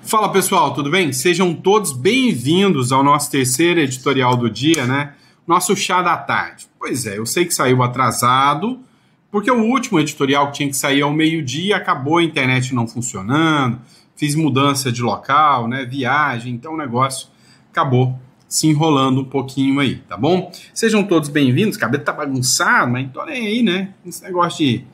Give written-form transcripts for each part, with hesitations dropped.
Fala pessoal, tudo bem? Sejam todos bem-vindos ao nosso terceiro editorial do dia, né? Nosso chá da tarde. Pois é, eu sei que saiu atrasado, porque o último editorial que tinha que sair ao meio-dia acabou a internet não funcionando, fiz mudança de local, né? Viagem, então o negócio acabou se enrolando um pouquinho aí, tá bom? Sejam todos bem-vindos, o cabelo tá bagunçado, mas não tô nem aí, né? Esse negócio de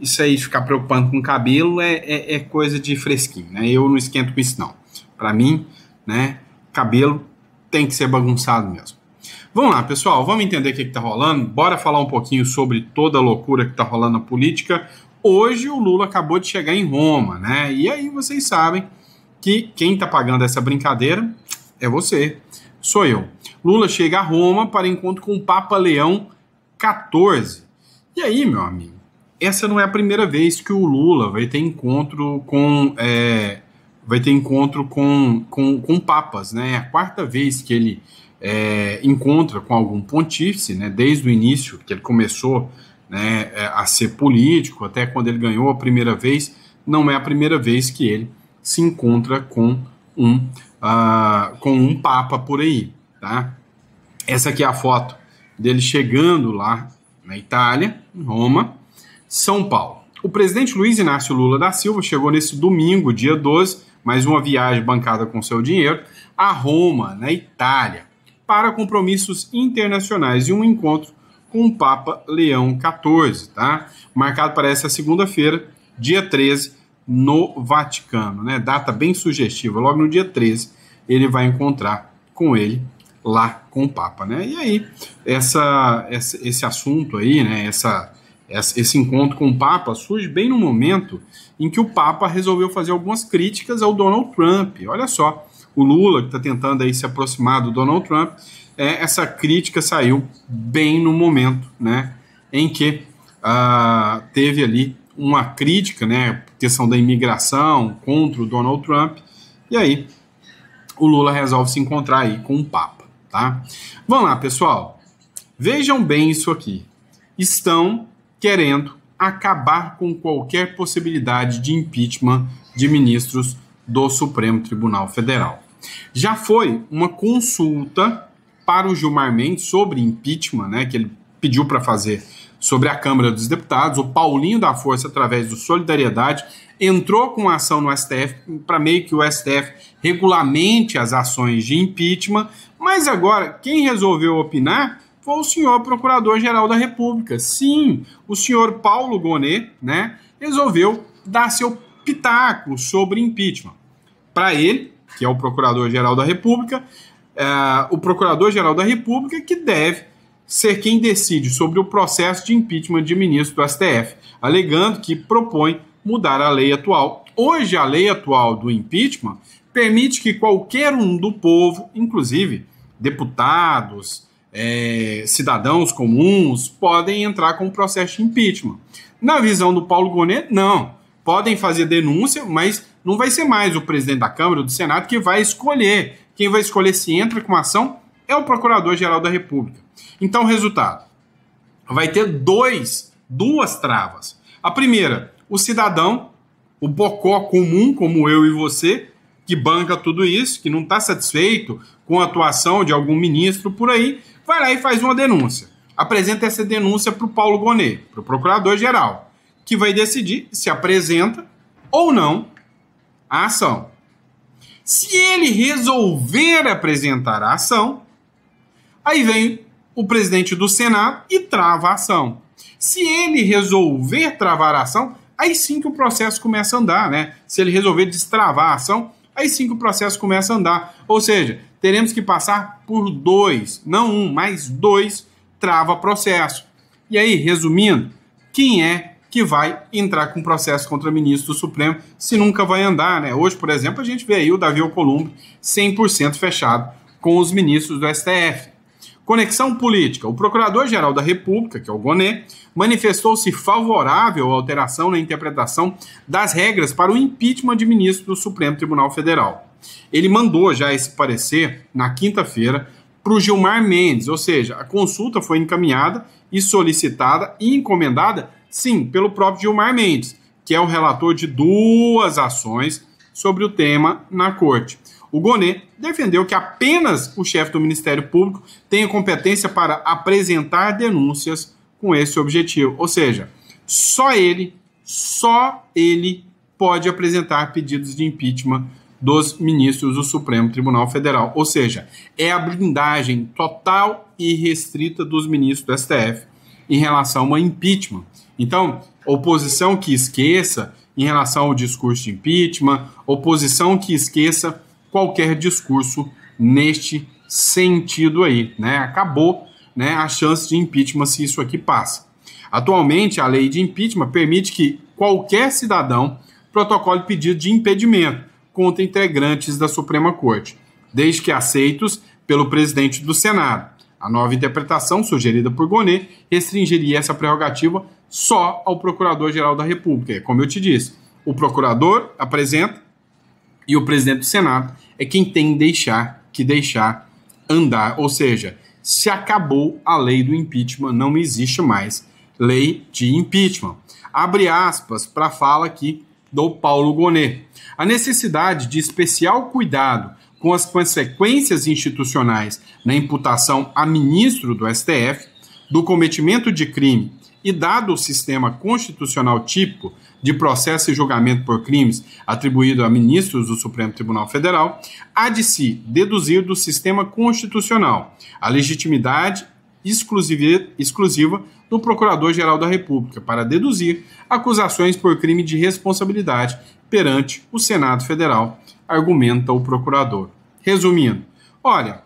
isso aí de ficar preocupando com o cabelo é coisa de fresquinho, né? Eu não esquento com isso, não. Para mim, né, cabelo tem que ser bagunçado mesmo. Vamos lá, pessoal, vamos entender o que tá rolando? Bora falar um pouquinho sobre toda a loucura que tá rolando na política. Hoje o Lula acabou de chegar em Roma, né? E aí vocês sabem que quem tá pagando essa brincadeira é você, sou eu. Lula chega a Roma para encontro com o Papa Leão XIV. E aí, meu amigo? Essa não é a primeira vez que o Lula vai ter encontro com papas, né? É a quarta vez que ele encontra com algum pontífice, né? Desde o início que ele começou, né, a ser político, até quando ele ganhou a primeira vez, não é a primeira vez que ele se encontra com um papa por aí, tá? Essa aqui é a foto dele chegando lá na Itália, em Roma. São Paulo. O presidente Luiz Inácio Lula da Silva chegou nesse domingo, dia 12, mais uma viagem bancada com seu dinheiro, a Roma, na Itália, para compromissos internacionais e um encontro com o Papa Leão XIV, tá? Marcado para essa segunda-feira, dia 13, no Vaticano, né? Data bem sugestiva. Logo no dia 13, ele vai encontrar com ele lá com o Papa, né? E aí, esse assunto aí, né? Esse encontro com o Papa surge bem no momento em que o Papa resolveu fazer algumas críticas ao Donald Trump. Olha só, o Lula que está tentando aí se aproximar do Donald Trump, essa crítica saiu bem no momento, né, em que teve ali uma crítica, né, questão da imigração contra o Donald Trump, e aí o Lula resolve se encontrar aí com o Papa, tá? Vamos lá, pessoal, vejam bem isso aqui. Estão querendo acabar com qualquer possibilidade de impeachment de ministros do Supremo Tribunal Federal. Já foi uma consulta para o Gilmar Mendes sobre impeachment, né, que ele pediu para fazer sobre a Câmara dos Deputados. O Paulinho da Força, através do Solidariedade, entrou com ação no STF para meio que o STF regulamente as ações de impeachment, mas agora quem resolveu opinar foi o senhor Procurador-Geral da República. Sim, o senhor Paulo Gonet, né, resolveu dar seu pitaco sobre impeachment. Para ele, que é o Procurador-Geral da República, o Procurador-Geral da República que deve ser quem decide sobre o processo de impeachment de ministro do STF, alegando que propõe mudar a lei atual. Hoje, a lei atual do impeachment permite que qualquer um do povo, inclusive deputados, cidadãos comuns, podem entrar com o processo de impeachment. Na visão do Paulo Gonet, não. Podem fazer denúncia, mas não vai ser mais o presidente da Câmara ou do Senado que vai escolher. Quem vai escolher se entra com ação é o Procurador-Geral da República. Então, resultado, vai ter duas travas. A primeira, o cidadão, o bocó comum, como eu e você, que banca tudo isso, que não está satisfeito com a atuação de algum ministro por aí, vai lá e faz uma denúncia. Apresenta essa denúncia para o Paulo Gonet, para o Procurador-Geral, que vai decidir se apresenta ou não a ação. Se ele resolver apresentar a ação, aí vem o presidente do Senado e trava a ação. Se ele resolver travar a ação, aí sim que o processo começa a andar, né? Se ele resolver destravar a ação, aí sim que o processo começa a andar. Ou seja, teremos que passar por não um, mas dois trava-processo. E aí, resumindo, quem é que vai entrar com processo contra ministro do Supremo se nunca vai andar, né? Hoje, por exemplo, a gente vê aí o Davi Alcolumbre 100% fechado com os ministros do STF. Conexão política. O Procurador-Geral da República, que é o Gonet, manifestou-se favorável à alteração na interpretação das regras para o impeachment de ministro do Supremo Tribunal Federal. Ele mandou já esse parecer na quinta-feira para o Gilmar Mendes, ou seja, a consulta foi encaminhada e solicitada e encomendada, sim, pelo próprio Gilmar Mendes, que é o relator de duas ações sobre o tema na corte. O Gonê defendeu que apenas o chefe do Ministério Público tem competência para apresentar denúncias com esse objetivo. Ou seja, só ele pode apresentar pedidos de impeachment dos ministros do Supremo Tribunal Federal. Ou seja, é a blindagem total e restrita dos ministros do STF em relação a impeachment. Então, oposição que esqueça em relação ao discurso de impeachment, oposição que esqueça qualquer discurso neste sentido aí, né? Acabou, né, a chance de impeachment se isso aqui passa. Atualmente, a lei de impeachment permite que qualquer cidadão protocole pedido de impedimento contra integrantes da Suprema Corte, desde que aceitos pelo presidente do Senado. A nova interpretação, sugerida por Gonê, restringiria essa prerrogativa só ao Procurador-Geral da República. Como eu te disse, o procurador apresenta e o presidente do Senado é quem tem que deixar andar. Ou seja, se acabou a lei do impeachment, não existe mais lei de impeachment. Abre aspas para a fala aqui do Paulo Gonê. A necessidade de especial cuidado com as consequências institucionais na imputação a ministro do STF do cometimento de crime e dado o sistema constitucional típico de processo e julgamento por crimes atribuído a ministros do Supremo Tribunal Federal, há de se deduzir do sistema constitucional a legitimidade exclusiva do Procurador-Geral da República para deduzir acusações por crime de responsabilidade perante o Senado Federal, argumenta o procurador. Resumindo, olha,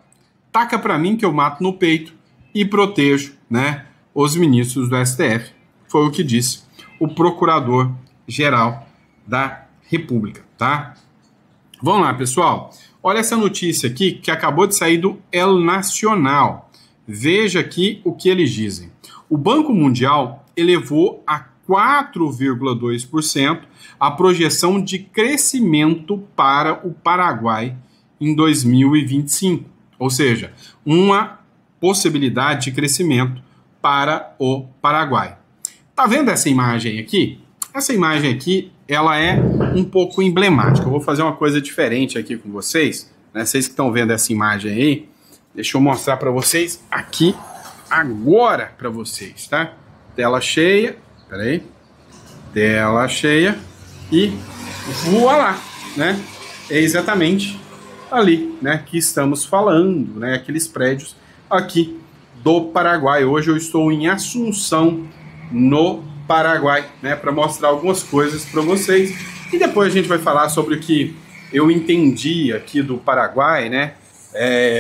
taca para mim que eu mato no peito e protejo, né, os ministros do STF. Foi o que disse o Procurador-Geral da República, tá? Vamos lá, pessoal. Olha essa notícia aqui que acabou de sair do El Nacional. Veja aqui o que eles dizem. O Banco Mundial elevou a 4,2% a projeção de crescimento para o Paraguai em 2025. Ou seja, uma possibilidade de crescimento para o Paraguai. Tá vendo essa imagem aqui? Essa imagem aqui, ela é um pouco emblemática. Eu vou fazer uma coisa diferente aqui com vocês, né? Vocês que estão vendo essa imagem aí, deixa eu mostrar para vocês aqui agora para vocês, tá? Tela cheia, peraí, tela cheia e voa lá, né? É exatamente ali, né, que estamos falando, né? Aqueles prédios aqui do Paraguai. Hoje eu estou em Assunção, no Paraguai, né, para mostrar algumas coisas para vocês e depois a gente vai falar sobre o que eu entendi aqui do Paraguai, né,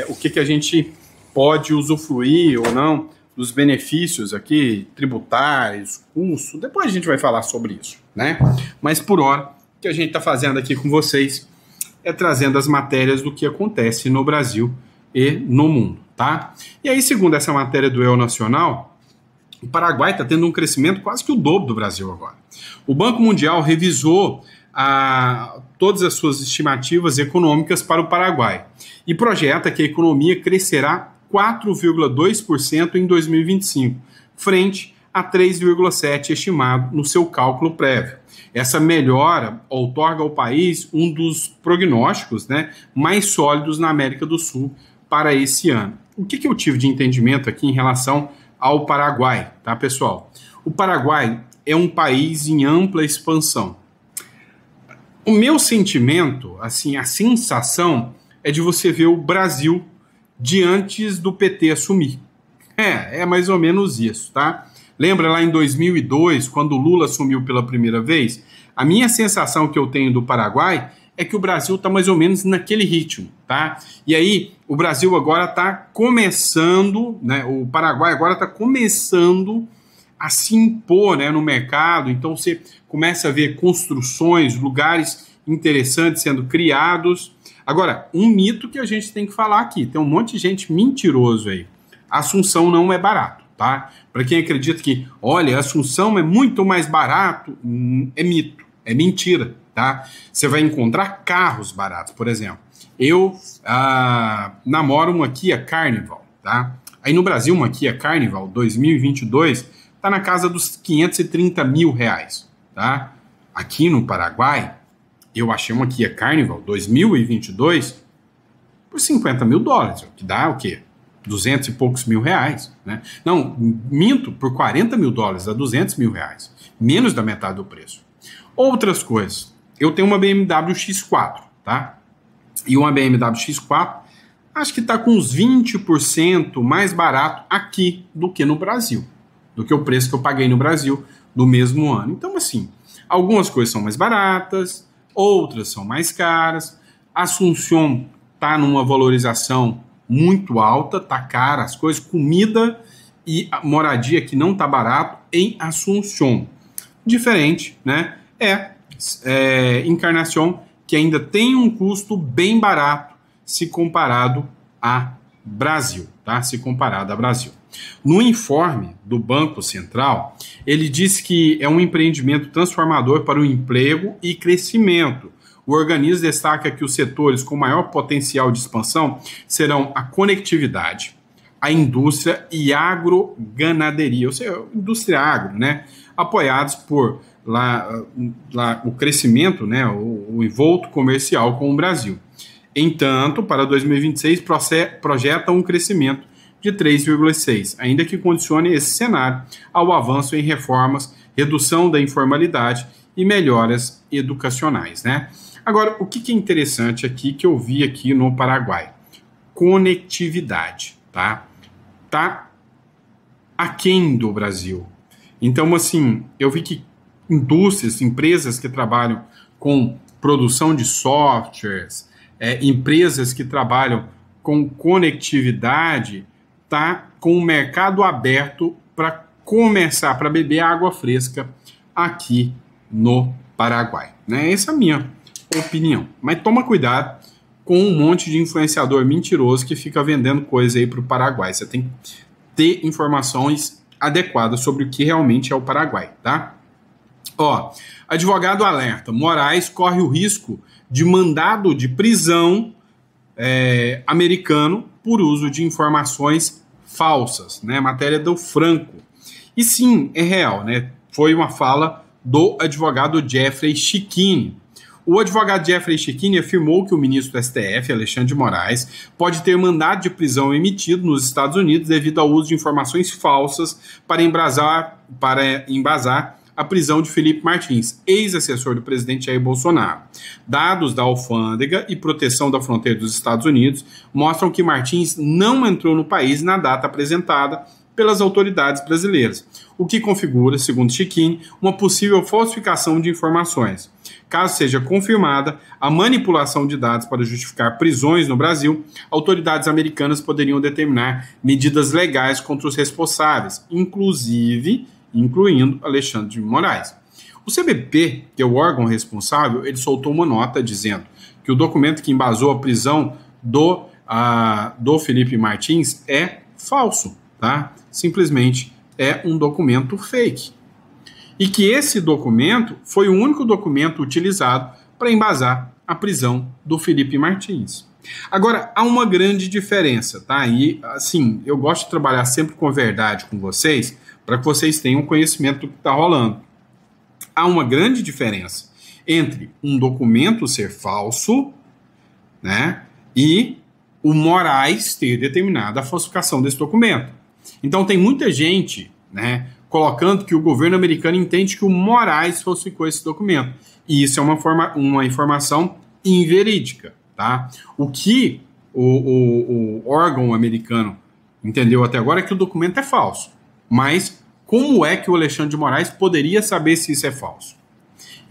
o que a gente pode usufruir ou não dos benefícios aqui tributários, custo. Depois a gente vai falar sobre isso, né? Mas por hora, o que a gente está fazendo aqui com vocês é trazendo as matérias do que acontece no Brasil e no mundo, tá? E aí, segundo essa matéria do El Nacional, o Paraguai está tendo um crescimento quase que o dobro do Brasil agora. O Banco Mundial revisou todas as suas estimativas econômicas para o Paraguai e projeta que a economia crescerá 4,2% em 2025, frente a 3,7% estimado no seu cálculo prévio. Essa melhora outorga ao país um dos prognósticos, né, mais sólidos na América do Sul para esse ano. O que eu tive de entendimento aqui em relação ao Paraguai, tá, pessoal? O Paraguai é um país em ampla expansão. O meu sentimento, assim, a sensação é de você ver o Brasil de antes do PT assumir. É mais ou menos isso, tá? Lembra lá em 2002, quando o Lula assumiu pela primeira vez? A minha sensação que eu tenho do Paraguai é que o Brasil está mais ou menos naquele ritmo, tá? E aí, o Brasil agora está começando, né? O Paraguai agora está começando a se impor, né, no mercado. Então, você começa a ver construções, lugares interessantes sendo criados. Agora, um mito que a gente tem que falar aqui, tem um monte de gente mentiroso aí. Assunção não é barato, tá? Para quem acredita que, olha, Assunção é muito mais barato, é mito, é mentira, tá? Você vai encontrar carros baratos, por exemplo. Eu namoro uma Kia Carnival, tá? Aí no Brasil, uma Kia Carnival 2022 tá na casa dos R$530 mil, tá? Aqui no Paraguai, eu achei uma Kia Carnival 2022 por $50 mil, o que dá o quê? 200 e poucos mil reais, né? Não, minto, por $40 mil, dá $200 mil reais, menos da metade do preço. Outras coisas, eu tenho uma BMW X4, tá? E uma BMW X4, acho que está com uns 20% mais barato aqui do que no Brasil, do que o preço que eu paguei no Brasil do mesmo ano. Então, assim, algumas coisas são mais baratas, outras são mais caras. Assunção está numa valorização muito alta, tá cara as coisas, comida e moradia que não tá barato em Assunção. Diferente, né? Encarnação, que ainda tem um custo bem barato se comparado a Brasil, tá? Se comparado a Brasil. No informe do Banco Central, ele diz que é um empreendimento transformador para o emprego e crescimento. O organismo destaca que os setores com maior potencial de expansão serão a conectividade, a indústria e agroganaderia, ou seja, indústria agro, né? Apoiados por o crescimento, né? O envolto comercial com o Brasil. Entanto, para 2026, projeta um crescimento de 3,6%, ainda que condicione esse cenário ao avanço em reformas, redução da informalidade e melhoras educacionais, né? Agora, o que é interessante aqui, que eu vi aqui no Paraguai? Conectividade, tá? Tá aquém do Brasil. Então, assim, eu vi que indústrias, empresas que trabalham com produção de softwares, empresas que trabalham com conectividade, tá com o mercado aberto para começar, para beber água fresca aqui no Paraguai, né? Essa é a minha opinião. Mas toma cuidado com um monte de influenciador mentiroso que fica vendendo coisa aí para o Paraguai. Você tem que ter informações adequadas sobre o que realmente é o Paraguai, tá? Ó, advogado alerta, Moraes corre o risco de mandado de prisão americano por uso de informações falsas, né? Matéria do Franco. E sim, é real, né? Foi uma fala do advogado Jeffrey Chikine. O advogado Jeffrey Chikine afirmou que o ministro do STF, Alexandre de Moraes, pode ter mandado de prisão emitido nos Estados Unidos devido ao uso de informações falsas para embasar a prisão de Felipe Martins, ex-assessor do presidente Jair Bolsonaro. Dados da Alfândega e Proteção da Fronteira dos Estados Unidos mostram que Martins não entrou no país na data apresentada pelas autoridades brasileiras, o que configura, segundo Chikine, uma possível falsificação de informações. Caso seja confirmada a manipulação de dados para justificar prisões no Brasil, autoridades americanas poderiam determinar medidas legais contra os responsáveis, incluindo Alexandre de Moraes. O CBP, que é o órgão responsável, ele soltou uma nota dizendo que o documento que embasou a prisão do Felipe Martins é falso, tá? Simplesmente é um documento fake. E que esse documento foi o único documento utilizado para embasar a prisão do Felipe Martins. Agora, há uma grande diferença, tá? E, assim, eu gosto de trabalhar sempre com verdade com vocês, para que vocês tenham conhecimento do que está rolando. Há uma grande diferença entre um documento ser falso, né, e o Moraes ter determinado a falsificação desse documento. Então tem muita gente, né, colocando que o governo americano entende que o Moraes falsificou esse documento. E isso é uma informação inverídica, tá? O que o órgão americano entendeu até agora é que o documento é falso. Mas como é que o Alexandre de Moraes poderia saber se isso é falso?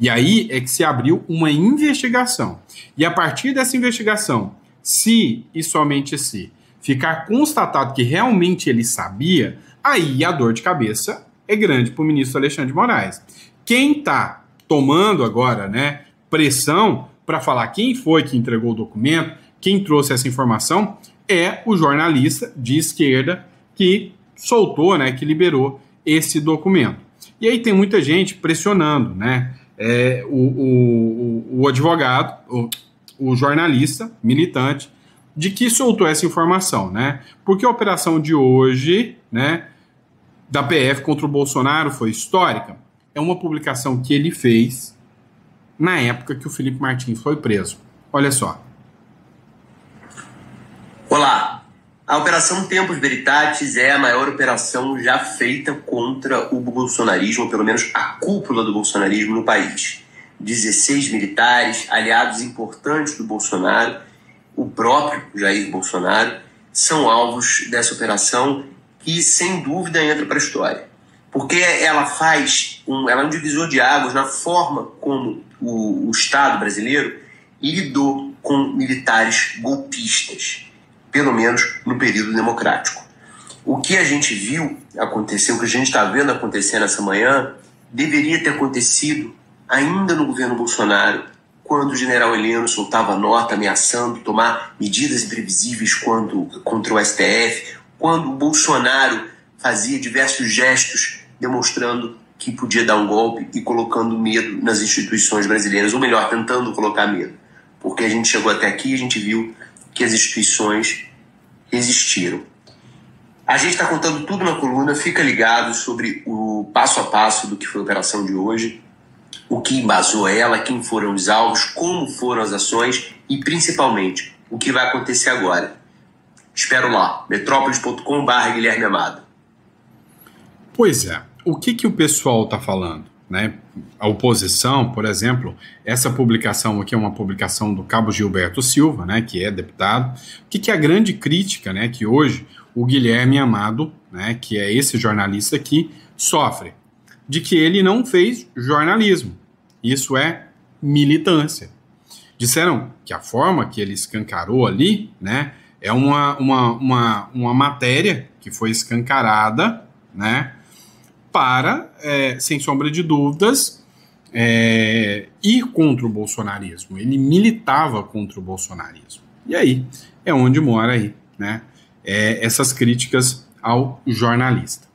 E aí é que se abriu uma investigação. E a partir dessa investigação, se e somente se ficar constatado que realmente ele sabia, aí a dor de cabeça é grande para o ministro Alexandre de Moraes. Quem está tomando agora, né, pressão para falar quem foi que entregou o documento, quem trouxe essa informação, é o jornalista de esquerda que soltou, né, que liberou esse documento. E aí tem muita gente pressionando, né, o advogado, o jornalista, militante, de que soltou essa informação, né? Porque a operação de hoje, né, da PF contra o Bolsonaro foi histórica. É uma publicação que ele fez na época que o Felipe Martins foi preso. Olha só. Olá, a Operação Tempus Veritatis é a maior operação já feita contra o bolsonarismo, ou pelo menos a cúpula do bolsonarismo no país. 16 militares, aliados importantes do Bolsonaro, o próprio Jair Bolsonaro, são alvos dessa operação que, sem dúvida, entra para a história. Porque ela é um divisor de águas na forma como o Estado brasileiro lidou com militares golpistas, pelo menos no período democrático. O que a gente viu acontecer, o que a gente está vendo acontecer nessa manhã, deveria ter acontecido ainda no governo Bolsonaro, quando o general Heleno soltava nota ameaçando tomar medidas imprevisíveis contra o STF, quando o Bolsonaro fazia diversos gestos demonstrando que podia dar um golpe e colocando medo nas instituições brasileiras, ou melhor, tentando colocar medo. Porque a gente chegou até aqui e a gente viu que as instituições resistiram. A gente está contando tudo na coluna, fica ligado sobre o passo a passo do que foi a operação de hoje, o que embasou ela, quem foram os alvos, como foram as ações e, principalmente, o que vai acontecer agora. Espero lá, metrópolis.com/Guilherme Amado. Pois é, o que o pessoal está falando? Né? A oposição, por exemplo, essa publicação aqui é uma publicação do Cabo Gilberto Silva, né, que é deputado. O que é a grande crítica, né, que hoje o Guilherme Amado, né, que é esse jornalista aqui, sofre? De que ele não fez jornalismo. Isso é militância. Disseram que a forma que ele escancarou ali, né, é uma matéria que foi escancarada, né, para, sem sombra de dúvidas, ir contra o bolsonarismo. Ele militava contra o bolsonarismo. E aí é onde mora aí, né, essas críticas ao jornalista.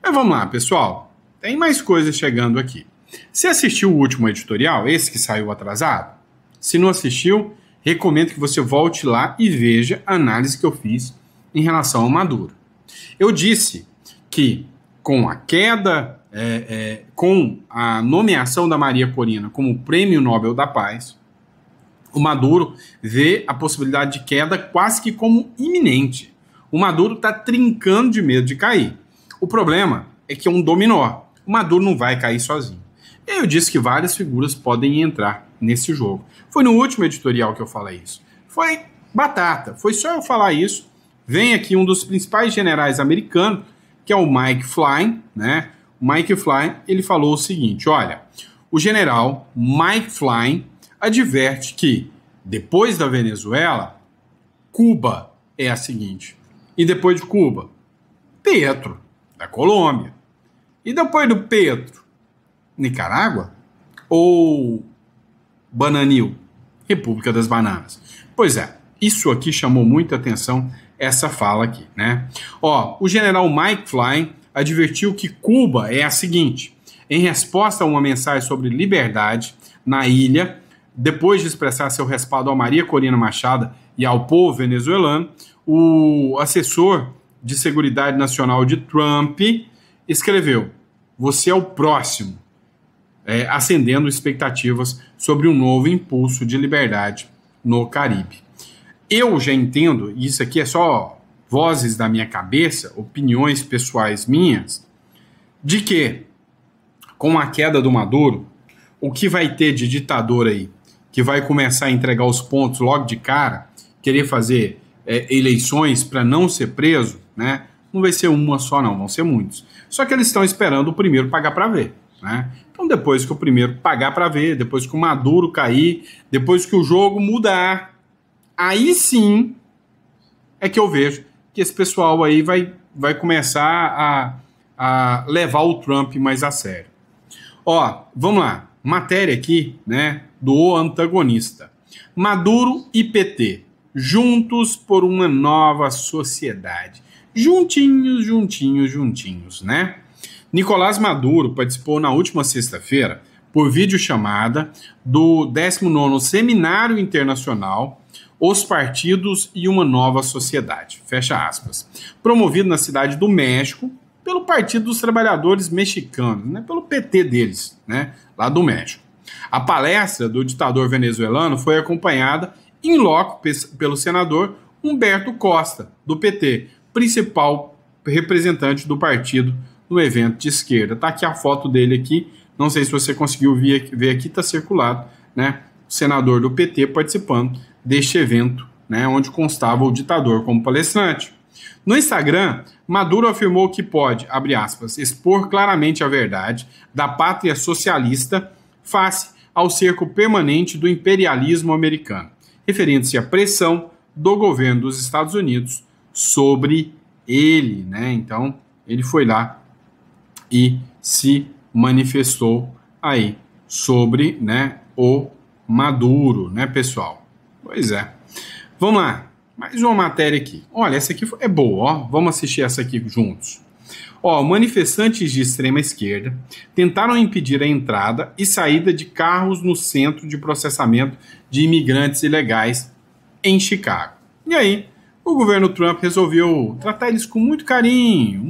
Mas vamos lá, pessoal. Tem mais coisas chegando aqui. Você assistiu o último editorial, esse que saiu atrasado? Se não assistiu, recomendo que você volte lá e veja a análise que eu fiz em relação ao Maduro. Eu disse que com a queda, com a nomeação da Maria Corina como Prêmio Nobel da Paz, o Maduro vê a possibilidade de queda quase que como iminente. O Maduro está trincando de medo de cair. O problema é que é um dominó. O Maduro não vai cair sozinho. Eu disse que várias figuras podem entrar nesse jogo. Foi no último editorial que eu falei isso. Foi batata. Foi só eu falar isso. Vem aqui um dos principais generais americanos, que é o Mike Flynn, né? O Mike Flynn, ele falou o seguinte, olha, o general Mike Flynn adverte que, depois da Venezuela, Cuba é a seguinte. E depois de Cuba, Petro, da Colômbia. E depois do Petro, Nicarágua? Ou Bananil, República das Bananas? Pois é, isso aqui chamou muita atenção, essa fala aqui, né? Ó, o general Mike Flynn advertiu que Cuba é a seguinte, em resposta a uma mensagem sobre liberdade na ilha, depois de expressar seu respaldo a Maria Corina Machado e ao povo venezuelano, o assessor de Seguridade Nacional de Trump escreveu: você é o próximo, acendendo expectativas sobre um novo impulso de liberdade no Caribe. Eu já entendo, e isso aqui é só vozes da minha cabeça, opiniões pessoais minhas, de que com a queda do Maduro, o que vai ter de ditador aí, que vai começar a entregar os pontos logo de cara, querer fazer eleições para não ser preso, né? Não vai ser uma só não, vão ser muitos. Só que eles estão esperando o primeiro pagar para ver, né? Então depois que o primeiro pagar para ver, depois que o Maduro cair, depois que o jogo mudar, aí sim é que eu vejo que esse pessoal aí vai começar a levar o Trump mais a sério. Ó, vamos lá, matéria aqui, né, do Antagonista. Maduro e PT, juntos por uma nova sociedade. Juntinhos, juntinhos, juntinhos, né? Nicolás Maduro participou na última sexta-feira, por videochamada, do 19º Seminário Internacional Os Partidos e uma Nova Sociedade, fecha aspas, promovido na cidade do México pelo Partido dos Trabalhadores Mexicanos, né, pelo PT deles, né, lá do México. A palestra do ditador venezuelano foi acompanhada em loco pelo senador Humberto Costa, do PT, principal representante do partido no evento de esquerda. Está aqui a foto dele aqui, não sei se você conseguiu ver aqui, está circulado, né? O senador do PT participando deste evento, né, onde constava o ditador como palestrante. No Instagram, Maduro afirmou que pode, abre aspas, expor claramente a verdade da pátria socialista face ao cerco permanente do imperialismo americano, referindo-se à pressão do governo dos Estados Unidos sobre ele, né? Então, ele foi lá e se manifestou aí sobre, né, o Maduro, né, pessoal? Pois é. Vamos lá. Mais uma matéria aqui. Olha, essa aqui é boa, ó. Vamos assistir essa aqui juntos. Ó, manifestantes de extrema esquerda tentaram impedir a entrada e saída de carros no centro de processamento de imigrantes ilegais em Chicago. E aí, o governo Trump resolveu tratar eles com muito carinho,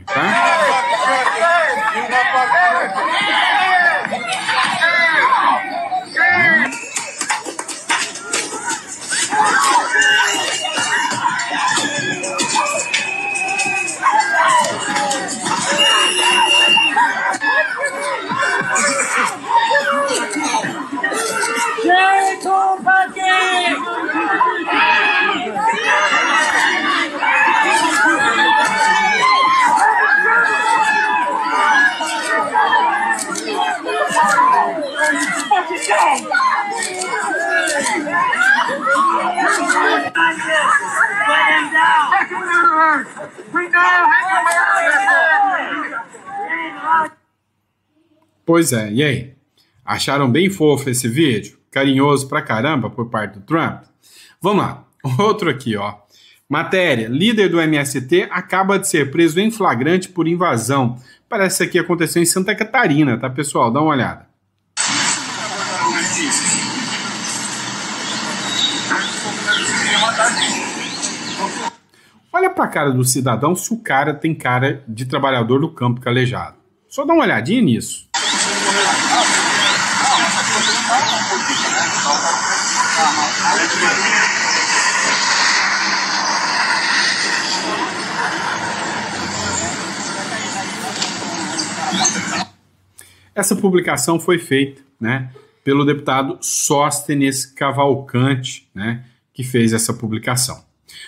tá? Pois é, e aí? Acharam bem fofo esse vídeo? Carinhoso pra caramba por parte do Trump? Vamos lá, outro aqui, ó. Matéria, líder do MST acaba de ser preso em flagrante por invasão. Parece que isso aqui aconteceu em Santa Catarina, tá, pessoal? Dá uma olhada. Olha pra cara do cidadão se o cara tem cara de trabalhador do campo calejado. Só dá uma olhadinha nisso. Essa publicação foi feita, né, pelo deputado Sóstenes Cavalcante, né, que fez essa publicação.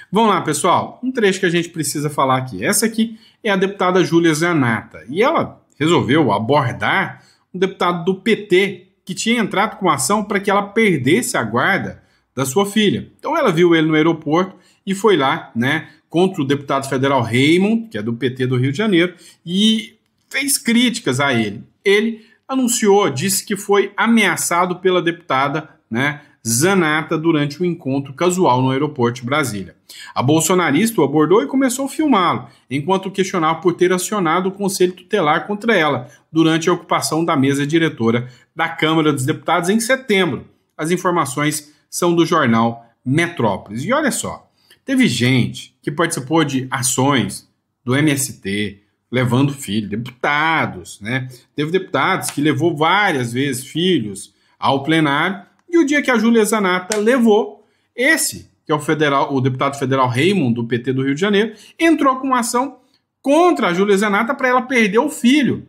Vamos lá, pessoal, um trecho que a gente precisa falar aqui. Essa aqui é a deputada Júlia Zanata, e ela resolveu abordar um deputado do PT que tinha entrado com ação para que ela perdesse a guarda da sua filha. Então ela viu ele no aeroporto e foi lá, né, contra o deputado federal Raymond, que é do PT do Rio de Janeiro, e fez críticas a ele. Ele anunciou, disse que foi ameaçado pela deputada, né, Zanata durante um encontro casual no aeroporto de Brasília. A bolsonarista o abordou e começou a filmá-lo, enquanto questionava por ter acionado o conselho tutelar contra ela durante a ocupação da mesa diretora da Câmara dos Deputados em setembro. As informações são do jornal Metrópolis. E olha só, teve gente que participou de ações do MST, levando filho, deputados, né? Teve deputados que levou várias vezes filhos ao plenário, e o dia que a Júlia Zanata levou, esse, que é o deputado federal Raymond, do PT do Rio de Janeiro, entrou com uma ação contra a Júlia Zanata para ela perder o filho.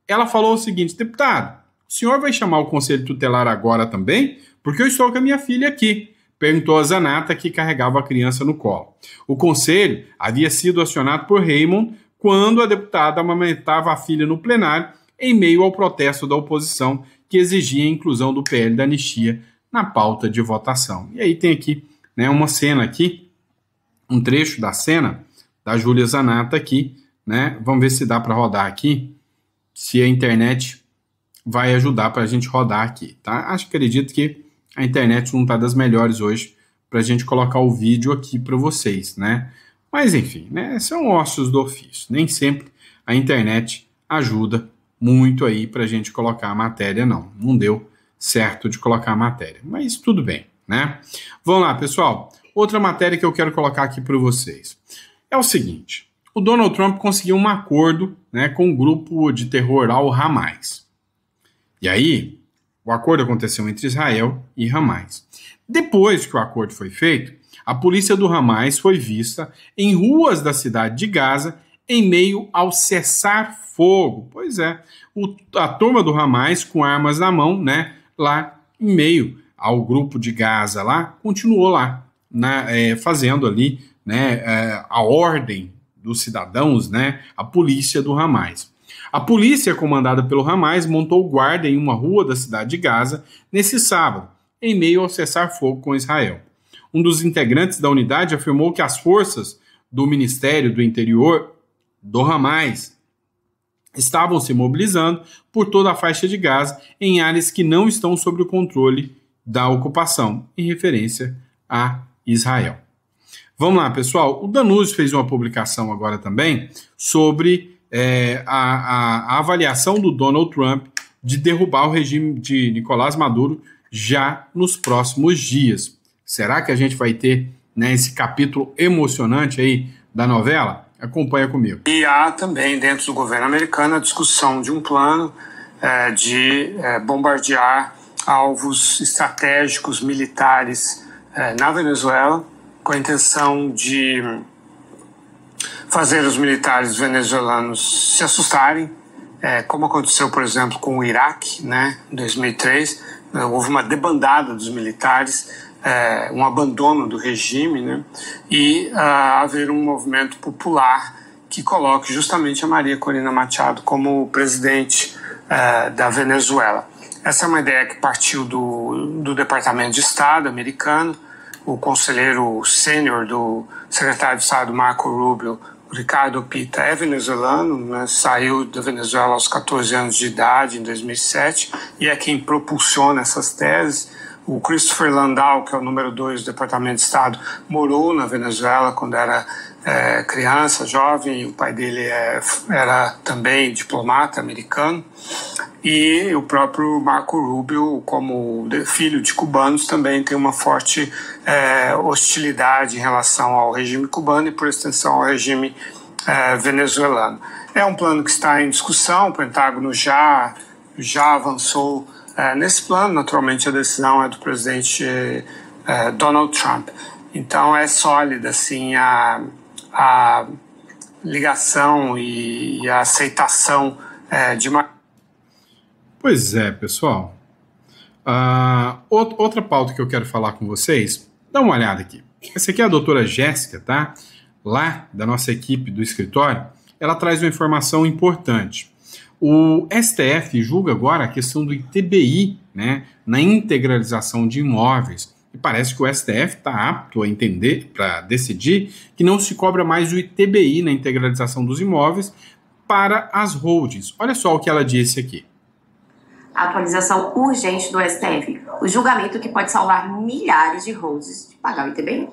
Ela falou o seguinte: deputado, o senhor vai chamar o conselho tutelar agora também? Porque eu estou com a minha filha aqui, perguntou a Zanata, que carregava a criança no colo. O conselho havia sido acionado por Raymond quando a deputada amamentava a filha no plenário, em meio ao protesto da oposição que exigia a inclusão do PL da anistia na pauta de votação. E aí tem aqui, né, uma cena aqui, um trecho da cena da Júlia Zanata aqui, né? Vamos ver se dá para rodar aqui, se a internet vai ajudar para a gente rodar aqui, tá? Acredito que a internet não está das melhores hoje para a gente colocar o vídeo aqui para vocês, né? Mas enfim, né? São ossos do ofício. Nem sempre a internet ajuda muito aí para a gente colocar a matéria, não. Não deu certo de colocar a matéria, mas tudo bem, né? Vamos lá, pessoal. Outra matéria que eu quero colocar aqui para vocês é o seguinte: o Donald Trump conseguiu um acordo, né, com o grupo de terror Al-Hamas. E aí, o acordo aconteceu entre Israel e Hamas. Depois que o acordo foi feito, a polícia do Hamas foi vista em ruas da cidade de Gaza em meio ao cessar-fogo. Pois é, a turma do Hamas com armas na mão, né, lá em meio ao grupo de Gaza lá, continuou lá, fazendo ali, né, a ordem dos cidadãos, né, a polícia do Hamas. A polícia comandada pelo Hamas montou guarda em uma rua da cidade de Gaza nesse sábado, em meio ao cessar-fogo com Israel. Um dos integrantes da unidade afirmou que as forças do Ministério do Interior do Hamas estavam se mobilizando por toda a faixa de Gaza em áreas que não estão sob o controle da ocupação, em referência a Israel. Vamos lá, pessoal. O Danúzio fez uma publicação agora também sobre a avaliação do Donald Trump de derrubar o regime de Nicolás Maduro já nos próximos dias. Será que a gente vai ter, né, esse capítulo emocionante aí da novela? Acompanha comigo. E há também dentro do governo americano a discussão de um plano de bombardear alvos estratégicos militares na Venezuela, com a intenção de fazer os militares venezuelanos se assustarem, como aconteceu, por exemplo, com o Iraque, né, em 2003. Houve uma debandada dos militares, um abandono do regime, né, e haver um movimento popular que coloque justamente a Maria Corina Machado como presidente da Venezuela. Essa é uma ideia que partiu do Departamento de Estado americano. O conselheiro sênior do secretário de Estado Marco Rubio, Ricardo Pita, é venezuelano, né? Saiu da Venezuela aos 14 anos de idade, em 2007, e é quem propulsiona essas teses. O Christopher Landau, que é o número 2 do Departamento de Estado, morou na Venezuela quando era criança, jovem. O pai dele era também diplomata americano. E o próprio Marco Rubio, como filho de cubanos, também tem uma forte hostilidade em relação ao regime cubano e, por extensão, ao regime venezuelano. É um plano que está em discussão, o Pentágono já avançou nesse plano. Naturalmente, a decisão é do presidente Donald Trump. Então, é sólida assim, a ligação e a aceitação de uma... Pois é, pessoal. Outra pauta que eu quero falar com vocês, dá uma olhada aqui. Essa aqui é a doutora Jéssica, tá? Lá da nossa equipe do escritório. Ela traz uma informação importante. O STF julga agora a questão do ITBI, né, na integralização de imóveis. E parece que o STF está apto a entender, para decidir, que não se cobra mais o ITBI na integralização dos imóveis para as holdings. Olha só o que ela disse aqui. A atualização urgente do STF, o julgamento que pode salvar milhares de holdings de pagar o ITBI.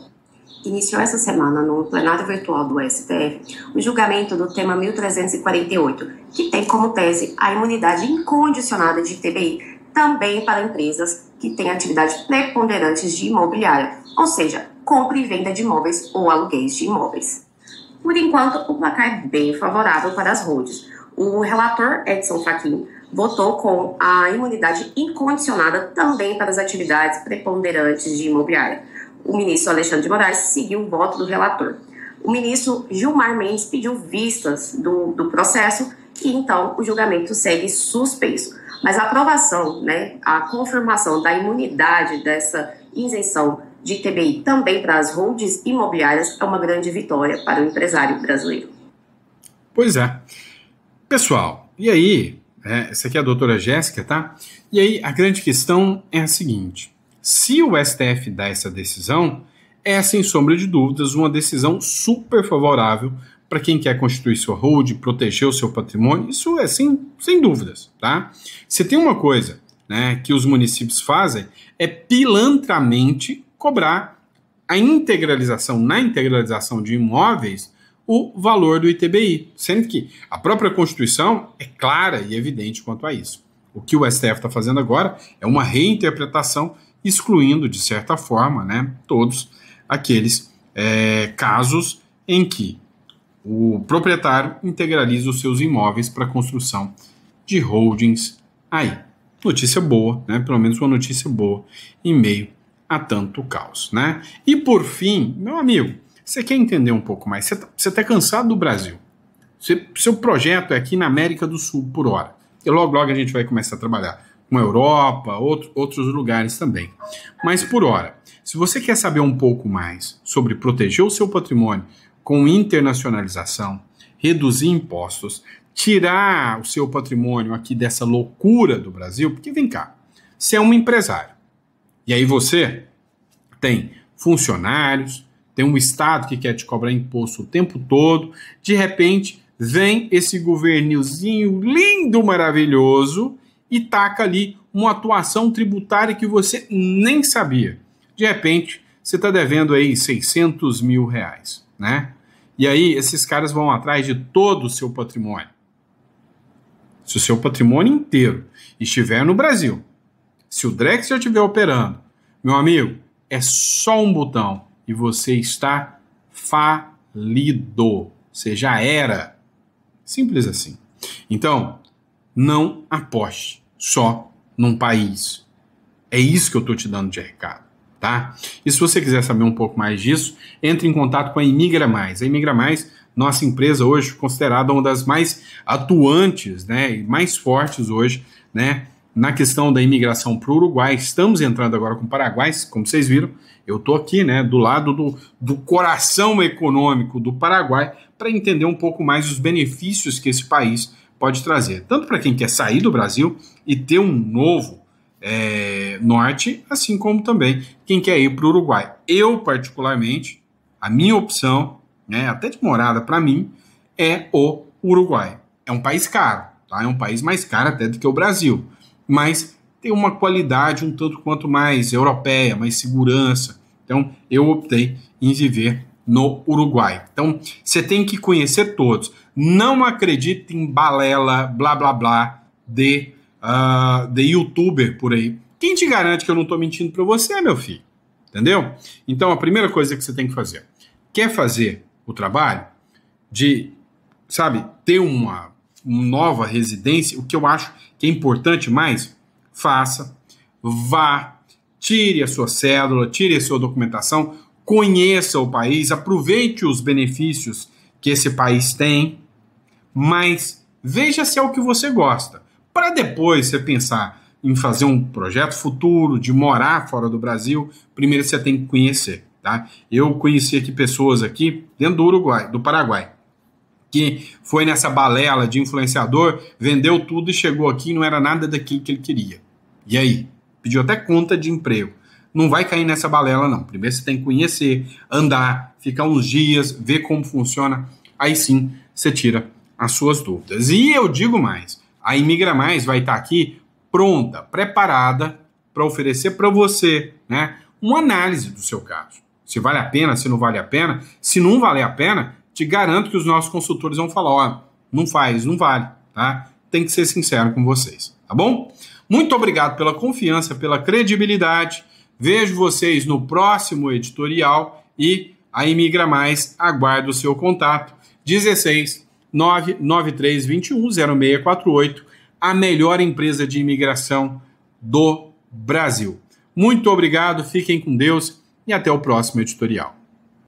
Iniciou essa semana no plenário virtual do STF o julgamento do tema 1348, que tem como tese a imunidade incondicionada de ITBI, também para empresas que têm atividades preponderantes de imobiliária, ou seja, compra e venda de imóveis ou aluguéis de imóveis. Por enquanto, o placar é bem favorável para as holdings. O relator Edson Fachin votou com a imunidade incondicionada também para as atividades preponderantes de imobiliária. O ministro Alexandre de Moraes seguiu o voto do relator. O ministro Gilmar Mendes pediu vistas do processo e, então, o julgamento segue suspenso. Mas a aprovação, né, a confirmação da imunidade dessa isenção de ITBI também para as holdings imobiliárias é uma grande vitória para o empresário brasileiro. Pois é. Pessoal, e aí, essa aqui é a doutora Jéssica, tá? E aí, a grande questão é a seguinte: se o STF dá essa decisão, é, sem sombra de dúvidas, uma decisão super favorável para quem quer constituir sua holding, proteger o seu patrimônio. Isso é sem dúvidas, tá? Se tem uma coisa, né, que os municípios fazem, é pilantramente cobrar na integralização de imóveis, o valor do ITBI, sendo que a própria Constituição é clara e evidente quanto a isso. O que o STF está fazendo agora é uma reinterpretação, excluindo, de certa forma, né, todos aqueles casos em que o proprietário integraliza os seus imóveis para a construção de holdings aí. notícia boa, né? Pelo menos uma notícia boa em meio a tanto caos, né? E por fim, meu amigo, você quer entender um pouco mais? Você tá cansado do Brasil? Seu projeto é aqui na América do Sul por hora. E logo a gente vai começar a trabalhar com a Europa, outros lugares também. Mas por hora, se você quer saber um pouco mais sobre proteger o seu patrimônio com internacionalização, reduzir impostos, tirar o seu patrimônio aqui dessa loucura do Brasil, porque vem cá, você é um empresário. E aí você tem funcionários, tem um Estado que quer te cobrar imposto o tempo todo, de repente vem esse governilzinho lindo, maravilhoso, e taca ali uma atuação tributária que você nem sabia. De repente, você está devendo aí 600 mil reais, né? E aí, esses caras vão atrás de todo o seu patrimônio. Se o seu patrimônio inteiro estiver no Brasil, se o Drex já estiver operando, meu amigo, é só um botão e você está falido. Você já era. Simples assim. Então, não aposte só num país. É isso que eu estou te dando de recado, tá? E se você quiser saber um pouco mais disso, entre em contato com a Imigra Mais. A Imigra Mais, nossa empresa hoje considerada uma das mais atuantes, né, e mais fortes hoje, né, na questão da imigração para o Uruguai. Estamos entrando agora com o Paraguai, como vocês viram. Eu estou aqui, né, do lado do coração econômico do Paraguai para entender um pouco mais os benefícios que esse país pode trazer, tanto para quem quer sair do Brasil e ter um novo norte, assim como também quem quer ir para o Uruguai. Eu, particularmente, a minha opção, né, até de morada para mim, é o Uruguai. É um país caro, tá? É um país mais caro até do que o Brasil, mas tem uma qualidade um tanto quanto mais europeia, mais segurança. Então, eu optei em viver no Uruguai. Então, você tem que conhecer todos. Não acredite em balela, blá, blá, blá, de youtuber por aí. Quem te garante que eu não estou mentindo para você, meu filho? Entendeu? Então, a primeira coisa que você tem que fazer. Quer fazer o trabalho de, sabe, ter uma nova residência? O que eu acho que é importante mais, faça, vá, tire a sua cédula, tire a sua documentação, conheça o país, aproveite os benefícios que esse país tem, mas veja se é o que você gosta. Para depois você pensar em fazer um projeto futuro, de morar fora do Brasil, primeiro você tem que conhecer, tá? Eu conheci aqui pessoas aqui dentro do Uruguai, do Paraguai, que foi nessa balela de influenciador, vendeu tudo e chegou aqui e não era nada daquilo que ele queria. E aí? Pediu até conta de emprego. Não vai cair nessa balela, não. Primeiro você tem que conhecer, andar, ficar uns dias, ver como funciona. Aí sim, você tira as suas dúvidas. E eu digo mais, a Imigra Mais vai estar aqui pronta, preparada para oferecer para você, né, uma análise do seu caso. Se vale a pena, se não vale a pena. Se não valer a pena, te garanto que os nossos consultores vão falar, ó, não faz, não vale, tá? Tem que ser sincero com vocês, tá bom? Muito obrigado pela confiança, pela credibilidade. Vejo vocês no próximo editorial e a Imigra Mais aguarda o seu contato. 16 993 21 0648, a melhor empresa de imigração do Brasil. Muito obrigado, fiquem com Deus e até o próximo editorial.